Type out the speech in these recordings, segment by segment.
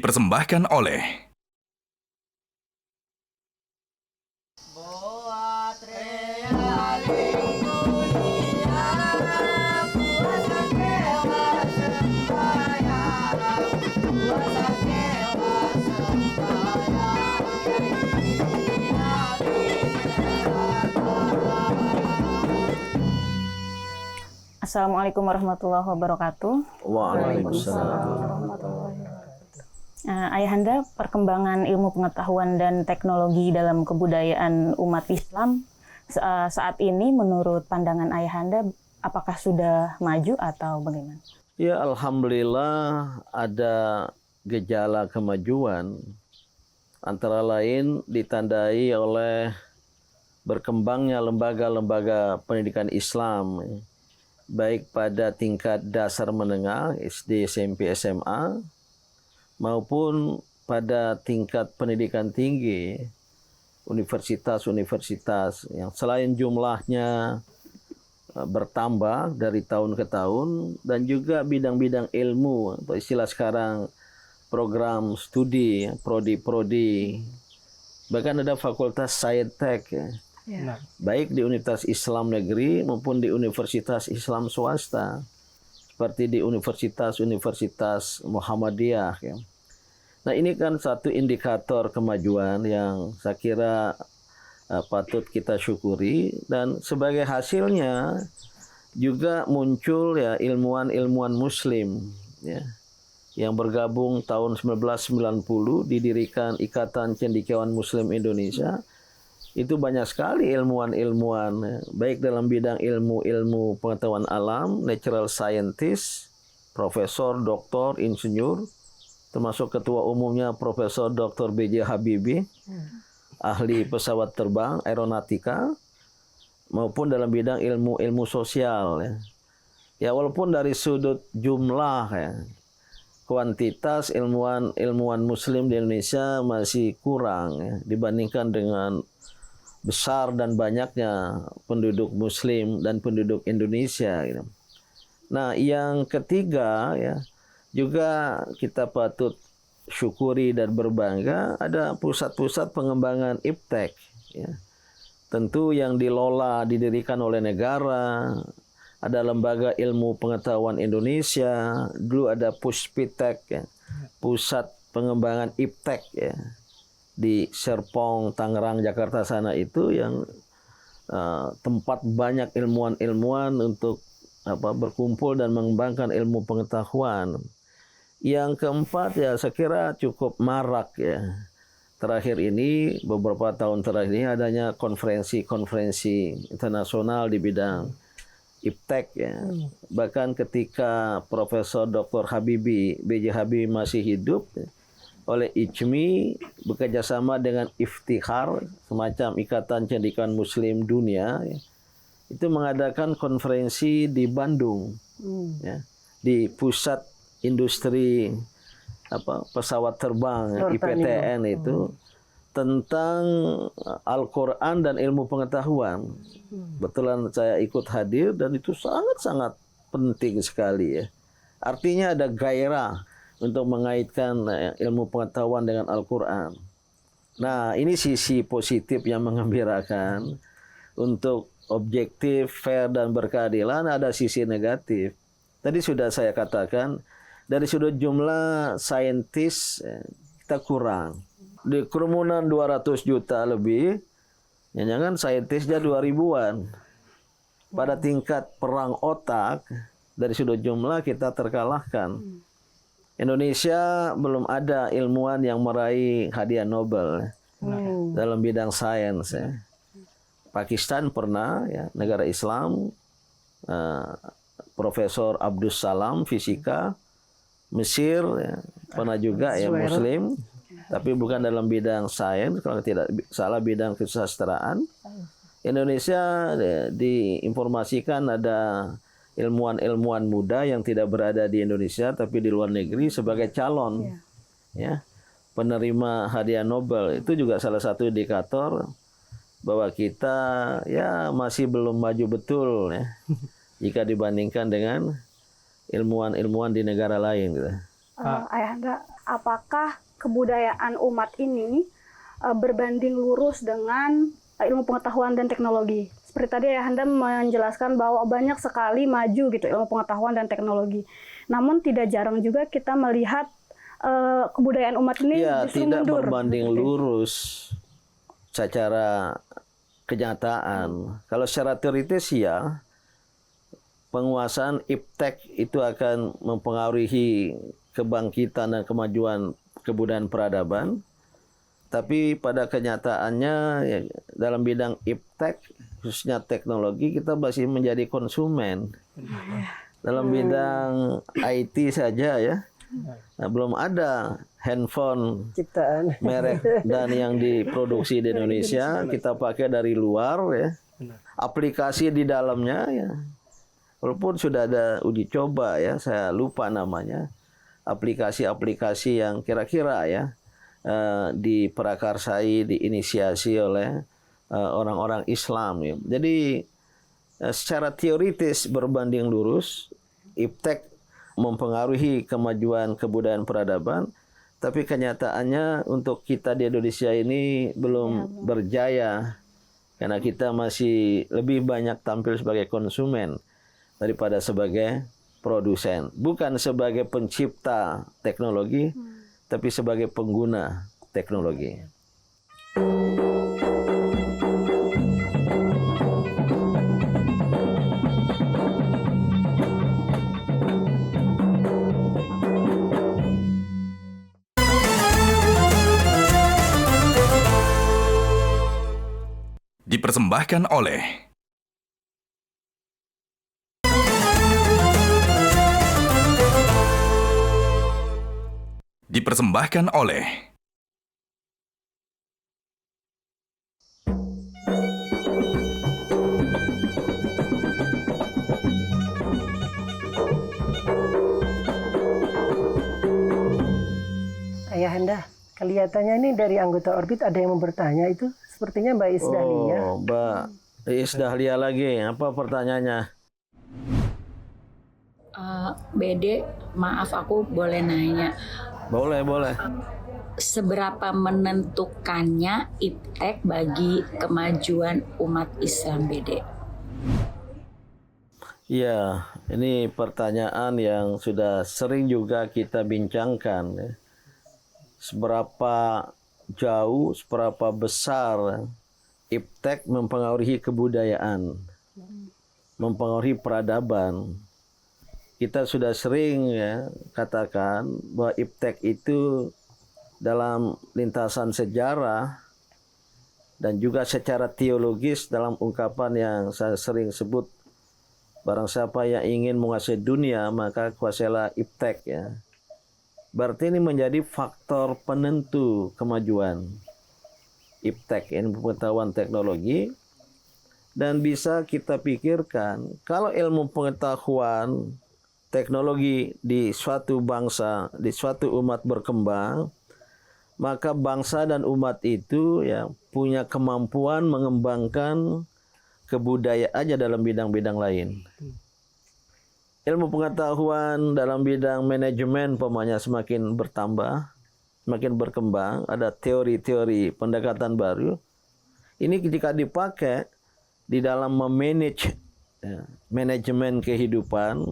dipersembahkan oleh Assalamualaikum warahmatullahi wabarakatuh. Waalaikumsalam. Ayahanda, perkembangan ilmu pengetahuan dan teknologi dalam kebudayaan umat Islam saat ini menurut pandangan Ayahanda apakah sudah maju atau bagaimana? Ya, alhamdulillah ada gejala kemajuan, antara lain ditandai oleh berkembangnya lembaga-lembaga pendidikan Islam, baik pada tingkat dasar menengah, SD, SMP, SMA, maupun pada tingkat pendidikan tinggi, universitas-universitas yang selain jumlahnya bertambah dari tahun ke tahun, dan juga bidang-bidang ilmu, atau istilah sekarang program studi, prodi-prodi, bahkan ada fakultas saintek, baik di Universitas Islam Negeri maupun di Universitas Islam Swasta, seperti di Universitas Muhammadiyah. Nah, ini kan satu indikator kemajuan yang saya kira patut kita syukuri, dan sebagai hasilnya juga muncul ya ilmuwan-ilmuwan Muslim ya, yang bergabung tahun 1990 didirikan Ikatan Cendekiawan Muslim Indonesia. Itu banyak sekali ilmuwan-ilmuwan, baik dalam bidang ilmu pengetahuan alam, natural scientist, profesor, doktor, insinyur, termasuk ketua umumnya Profesor Dr. B.J. Habibie, ahli pesawat terbang, aeronautika, maupun dalam bidang ilmu sosial. Ya, walaupun dari sudut jumlah, ya, kuantitas ilmuwan Muslim di Indonesia masih kurang ya, dibandingkan dengan besar dan banyaknya penduduk Muslim dan penduduk Indonesia. Nah, yang ketiga ya, juga kita patut syukuri dan berbangga ada pusat-pusat pengembangan iptek. Ya. Tentu yang didirikan oleh negara, ada Lembaga Ilmu Pengetahuan Indonesia, dulu ada Puspitek, ya, Pusat Pengembangan Iptek ya, di Serpong, Tangerang, Jakarta sana, itu yang tempat banyak ilmuwan-ilmuwan untuk berkumpul dan mengembangkan ilmu pengetahuan. Yang keempat ya, saya kira cukup marak ya. Terakhir ini, beberapa tahun terakhir ini adanya konferensi internasional di bidang iptek ya. Bahkan ketika Profesor Dr. Habibie, B.J. Habibie masih hidup, oleh ICMI bekerjasama dengan Iftihar, semacam Ikatan Cendekiawan Muslim Dunia, ya, itu mengadakan konferensi di Bandung, ya, di pusat industri pesawat terbang IPTN itu, tentang Al-Quran dan ilmu pengetahuan. Betulan saya ikut hadir dan itu sangat-sangat penting sekali ya. Artinya ada gairah untuk mengaitkan ilmu pengetahuan dengan Al-Quran. Nah, ini sisi positif yang menggembirakan. Untuk objektif, fair, dan berkeadilan, ada sisi negatif. Tadi sudah saya katakan, dari sudut jumlah saintis, kita kurang. Di kerumunan 200 juta lebih, jangan saintisnya 2000-an. Pada tingkat perang otak, dari sudut jumlah kita terkalahkan. Indonesia belum ada ilmuwan yang meraih hadiah Nobel dalam bidang sains. Ya. Pakistan pernah, ya, negara Islam, Profesor Abdus Salam fisika. Mesir ya, pernah juga ya, Muslim, tapi bukan dalam bidang sains, kalau tidak salah bidang kesusastraan. Indonesia ya, diinformasikan ada ilmuwan-ilmuwan muda yang tidak berada di Indonesia tapi di luar negeri sebagai calon ya, penerima hadiah Nobel. Itu juga salah satu indikator bahwa kita ya masih belum maju betul ya, jika dibandingkan dengan ilmuwan-ilmuwan di negara lain gitu. Ayahanda, apakah kebudayaan umat ini berbanding lurus dengan ilmu pengetahuan dan teknologi. Seperti tadi Ayahanda menjelaskan bahwa banyak sekali maju gitu ilmu pengetahuan dan teknologi. Namun tidak jarang juga kita melihat kebudayaan umat ini justru tidak mundur. berbanding lurus secara kenyataan. Kalau secara teoritis ya, penguasaan iptek itu akan mempengaruhi kebangkitan dan kemajuan kebudayaan peradaban. Tapi pada kenyataannya ya, dalam bidang iptek, khususnya teknologi, kita masih menjadi konsumen. Dalam bidang IT saja ya, belum ada handphone Ciptaan. merek dan yang diproduksi di Indonesia, kita pakai dari luar ya. Aplikasi di dalamnya ya, walaupun sudah ada uji coba ya, saya lupa namanya, aplikasi-aplikasi yang kira-kira ya diprakarsai, diinisiasi oleh orang-orang Islam ya. Jadi secara teoritis berbanding lurus, iptek mempengaruhi kemajuan kebudayaan peradaban, tapi kenyataannya untuk kita di Indonesia ini belum berjaya karena kita masih lebih banyak tampil sebagai konsumen daripada sebagai produsen, bukan sebagai pencipta teknologi, tapi sebagai pengguna teknologi. Dipersembahkan oleh Ayahanda, kelihatannya ini dari anggota Orbit ada yang mau bertanya itu. Sepertinya Mbak Isdahlia. Oh, Mbak Isdahlia lagi. Apa pertanyaannya? BD, maaf aku boleh nanya. Boleh. Seberapa menentukannya iptek bagi kemajuan umat Islam BD? Ya, ini pertanyaan yang sudah sering juga kita bincangkan. Ya. Seberapa jauh, seberapa besar iptek mempengaruhi kebudayaan, mempengaruhi peradaban. Kita sudah sering ya katakan bahwa iptek itu dalam lintasan sejarah dan juga secara teologis dalam ungkapan yang saya sering sebut, barang siapa yang ingin menguasai dunia maka kuasailah iptek ya. Berarti ini menjadi faktor penentu kemajuan iptek, ilmu pengetahuan teknologi. Dan bisa kita pikirkan kalau ilmu pengetahuan teknologi di suatu bangsa, di suatu umat berkembang, maka bangsa dan umat itu ya punya kemampuan mengembangkan kebudayaannya dalam bidang-bidang lain. Ilmu pengetahuan dalam bidang manajemen pemanya semakin bertambah, semakin berkembang, ada teori-teori pendekatan baru. Ini jika dipakai di dalam memanage ya, manajemen kehidupan,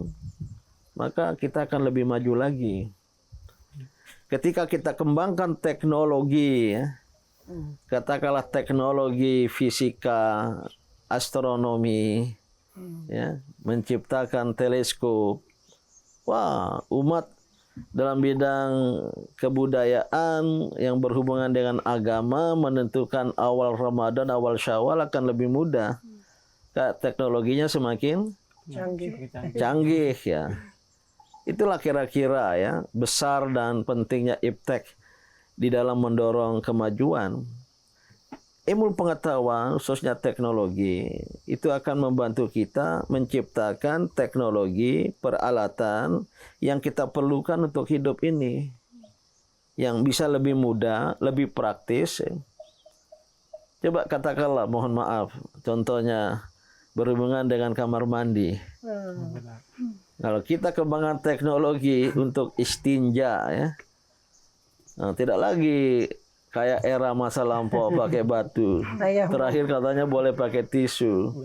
maka kita akan lebih maju lagi. Ketika kita kembangkan teknologi, ya, katakanlah teknologi fisika, astronomi, ya, menciptakan teleskop, wah, umat dalam bidang kebudayaan yang berhubungan dengan agama menentukan awal Ramadan, awal Syawal akan lebih mudah. Teknologinya semakin canggih ya. Itulah kira-kira ya besar dan pentingnya iptek di dalam mendorong kemajuan. Ilmu pengetahuan, khususnya teknologi, itu akan membantu kita menciptakan teknologi, peralatan yang kita perlukan untuk hidup ini. Yang bisa lebih mudah, lebih praktis. Coba katakanlah, mohon maaf, contohnya berhubungan dengan kamar mandi. Kalau kita kembangkan teknologi untuk istinja, ya, Nah, tidak lagi kayak era masa lampau pakai batu. Terakhir katanya boleh pakai tisu.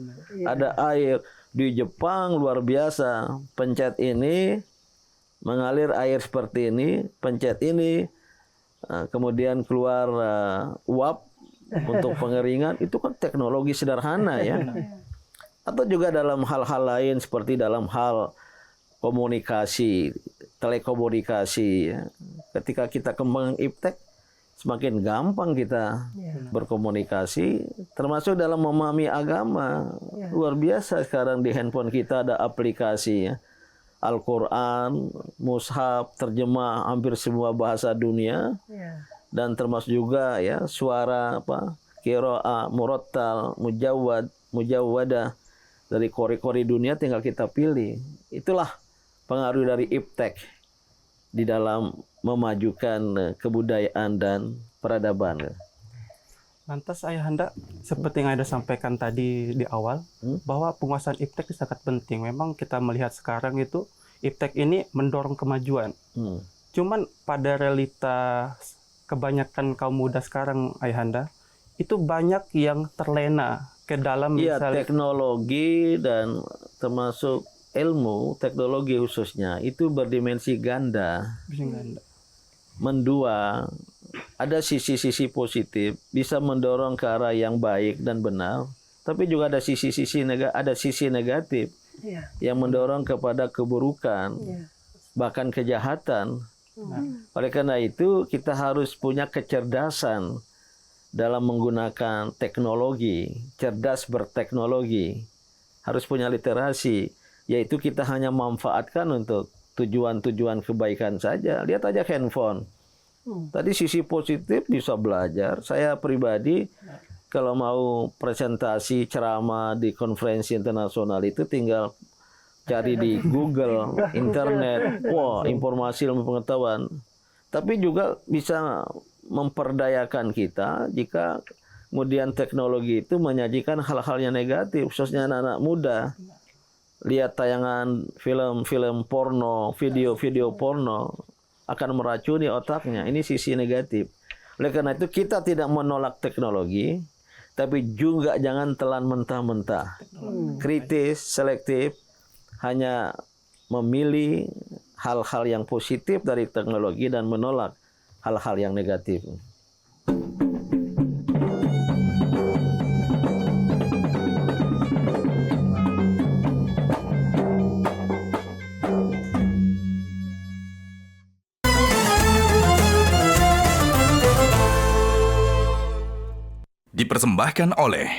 Ada air. Di Jepang luar biasa. Pencet ini, mengalir air seperti ini. Pencet ini, kemudian keluar uap untuk pengeringan. Itu kan teknologi sederhana ya. Atau juga dalam hal-hal lain seperti dalam hal komunikasi, telekomunikasi. Ya. Ketika kita kembang iptek, semakin gampang kita berkomunikasi, termasuk dalam memahami agama. Luar biasa sekarang di handphone kita ada aplikasi ya. Al-Quran, mushaf, terjemah hampir semua bahasa dunia. Dan termasuk juga ya suara qiraah, murattal, mujawwad, mujawwadah dari kori-kori dunia tinggal kita pilih. Itulah pengaruh dari iptek di dalam memajukan kebudayaan dan peradaban. Lantas Ayahanda, seperti yang Anda sampaikan tadi di awal, bahwa penguasaan iptek sangat penting. Memang kita melihat sekarang itu iptek ini mendorong kemajuan. Cuman pada realita kebanyakan kaum muda sekarang, Ayahanda, itu banyak yang terlena ke dalam misalnya teknologi dan termasuk ilmu, teknologi khususnya, itu berdimensi ganda. Mendua, ada sisi-sisi positif, bisa mendorong ke arah yang baik dan benar, tapi juga ada sisi negatif yang mendorong kepada keburukan, bahkan kejahatan. Oleh karena itu, kita harus punya kecerdasan dalam menggunakan teknologi, cerdas berteknologi, harus punya literasi, yaitu kita hanya memanfaatkan untuk tujuan-tujuan kebaikan saja. Lihat aja handphone. Tadi sisi positif bisa belajar. Saya pribadi kalau mau presentasi ceramah di konferensi internasional itu tinggal cari di Google, internet, wah informasi ilmu pengetahuan. Tapi juga bisa memperdayakan kita jika kemudian teknologi itu menyajikan hal-hal yang negatif, khususnya anak-anak muda. Lihat tayangan film-film porno, video-video porno, akan meracuni otaknya. Ini sisi negatif. Oleh karena itu kita tidak menolak teknologi, tapi juga jangan telan mentah-mentah. Kritis, selektif, hanya memilih hal-hal yang positif dari teknologi dan menolak hal-hal yang negatif. Dipersembahkan oleh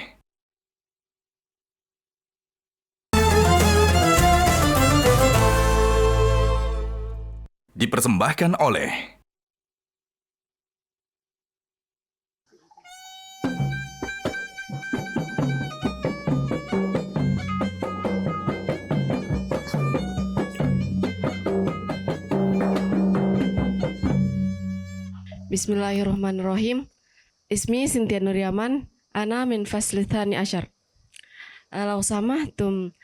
Bismillahirrahmanirrahim. Ismi Sintia Nuryaman, ana min fasli tsani asyar. Law samahtum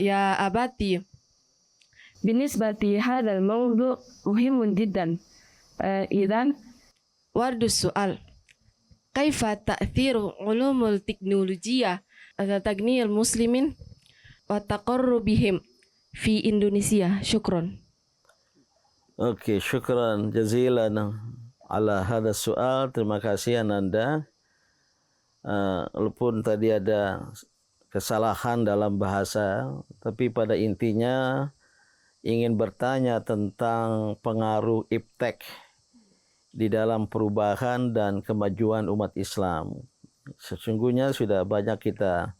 ya abati. Binisbati hadzal mawdu' muhimun jiddan. Idzan wardu su'al. Kaifa ta'thiru ulumul teknologiyah ala tagniyil muslimin wa taqarrubihim fi Indonesia? Syukron. Oke, syukran jazilan ala hada soal. Terima kasih Ananda. Walaupun tadi ada kesalahan dalam bahasa, tapi pada intinya ingin bertanya tentang pengaruh iptek di dalam perubahan dan kemajuan umat Islam. Sesungguhnya sudah banyak kita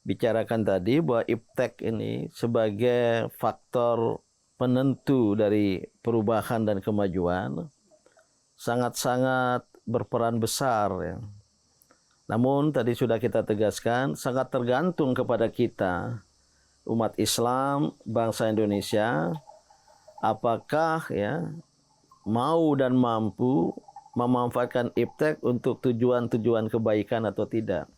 bicarakan tadi bahwa iptek ini sebagai faktor penentu dari perubahan dan kemajuan sangat-sangat berperan besar ya. Namun tadi sudah kita tegaskan sangat tergantung kepada kita umat Islam, bangsa Indonesia, apakah ya mau dan mampu memanfaatkan iptek untuk tujuan-tujuan kebaikan atau tidak.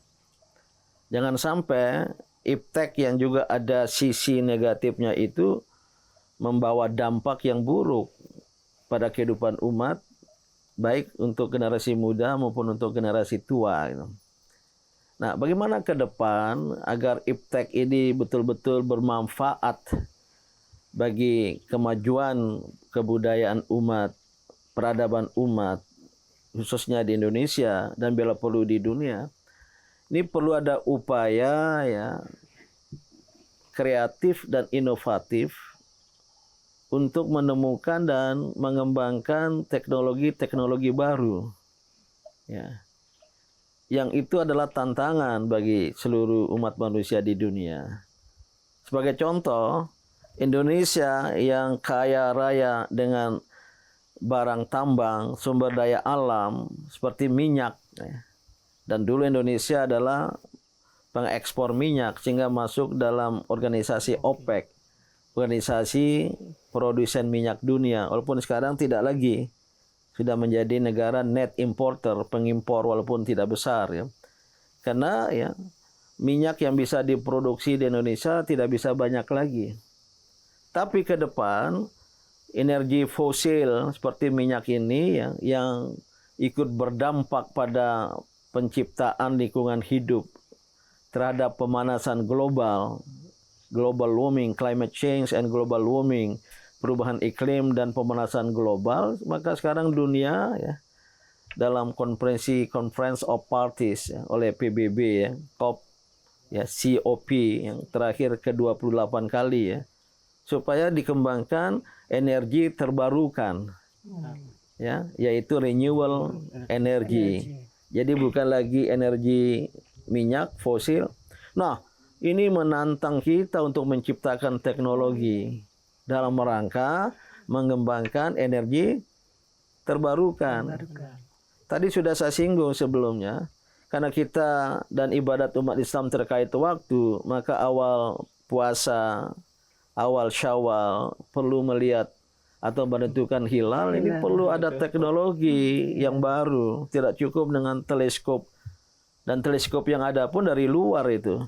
Jangan sampai iptek yang juga ada sisi negatifnya itu membawa dampak yang buruk pada kehidupan umat baik untuk generasi muda maupun untuk generasi tua. Gitu. Nah, bagaimana ke depan agar iptek ini betul-betul bermanfaat bagi kemajuan kebudayaan umat, peradaban umat, khususnya di Indonesia dan bila perlu di dunia. Ini perlu ada upaya ya kreatif dan inovatif untuk menemukan dan mengembangkan teknologi-teknologi baru. Ya. Yang itu adalah tantangan bagi seluruh umat manusia di dunia. Sebagai contoh, Indonesia yang kaya raya dengan barang tambang, sumber daya alam seperti minyak. Dan dulu Indonesia adalah pengekspor minyak sehingga masuk dalam organisasi OPEC, organisasi produsen minyak dunia. Walaupun sekarang tidak lagi, sudah menjadi negara net importer, pengimpor walaupun tidak besar ya. Karena ya minyak yang bisa diproduksi di Indonesia tidak bisa banyak lagi. Tapi ke depan energi fosil seperti minyak ini ya, yang ikut berdampak pada penciptaan lingkungan hidup terhadap pemanasan global, global warming, climate change and global warming, perubahan iklim dan pemanasan global, maka sekarang dunia ya dalam Conference of Parties ya, oleh PBB ya, COP ya, COP yang terakhir ke-28 kali ya, supaya dikembangkan energi terbarukan ya, yaitu renewable energy. Jadi bukan lagi energi minyak fosil. Nah, ini menantang kita untuk menciptakan teknologi dalam rangka mengembangkan energi terbarukan. Tadi sudah saya singgung sebelumnya, karena kita dan ibadat umat Islam terkait waktu, maka awal puasa, awal Syawal perlu melihat atau menentukan hilal, ini perlu ada teknologi yang baru, tidak cukup dengan teleskop. Dan teleskop yang ada pun dari luar itu.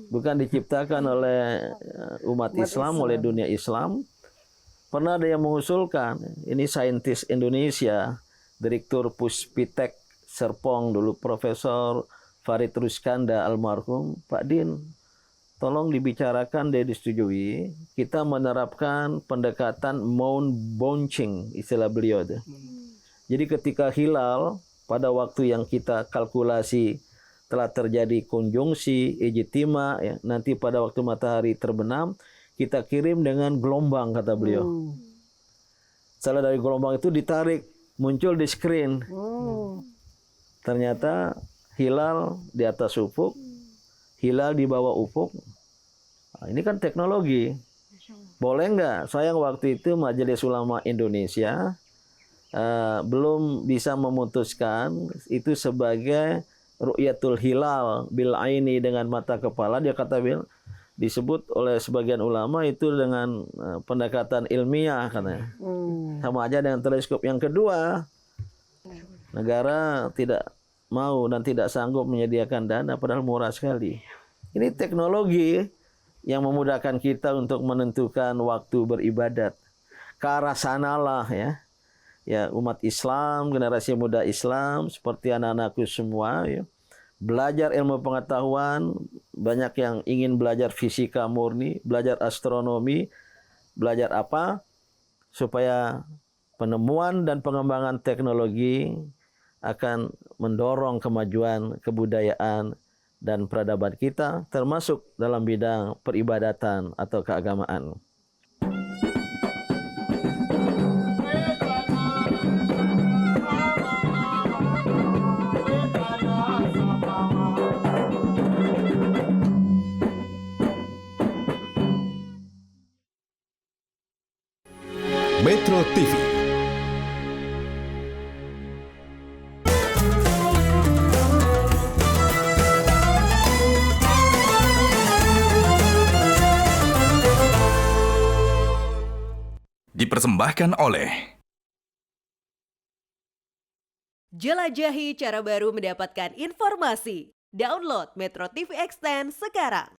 Bukan diciptakan oleh umat Islam, oleh dunia Islam. Pernah ada yang mengusulkan, ini saintis Indonesia, Direktur Puspitek Serpong dulu, Profesor Farid Ruskanda almarhum, Pak Din, tolong dibicarakan dan disetujui, kita menerapkan pendekatan moon bunching, istilah beliau itu. Jadi ketika hilal, pada waktu yang kita kalkulasi telah terjadi konjungsi, ijtima, ya, nanti pada waktu matahari terbenam, kita kirim dengan gelombang, kata beliau. Setelah dari gelombang itu ditarik, muncul di screen. Ternyata hilal di atas ufuk, hilal di bawah ufuk. Nah, ini kan teknologi. Boleh nggak? Sayang waktu itu Majelis Ulama Indonesia belum bisa memutuskan itu sebagai ru'yatul hilal bil aini, dengan mata kepala. Dia kata disebut oleh sebagian ulama itu dengan pendekatan ilmiah katanya. Sama aja dengan teleskop. Yang kedua, negara tidak mau dan tidak sanggup menyediakan dana padahal murah sekali. Ini teknologi yang memudahkan kita untuk menentukan waktu beribadat. Ke arah sanalah ya umat Islam, generasi muda Islam seperti anak-anakku semua ya, belajar ilmu pengetahuan. Banyak yang ingin belajar fisika murni, belajar astronomi, belajar apa supaya penemuan dan pengembangan teknologi akan mendorong kemajuan kebudayaan dan peradaban kita, termasuk dalam bidang peribadatan atau keagamaan. Metro TV. Dipersembahkan oleh Jelajahi cara baru mendapatkan informasi. Download Metro TV Extend sekarang.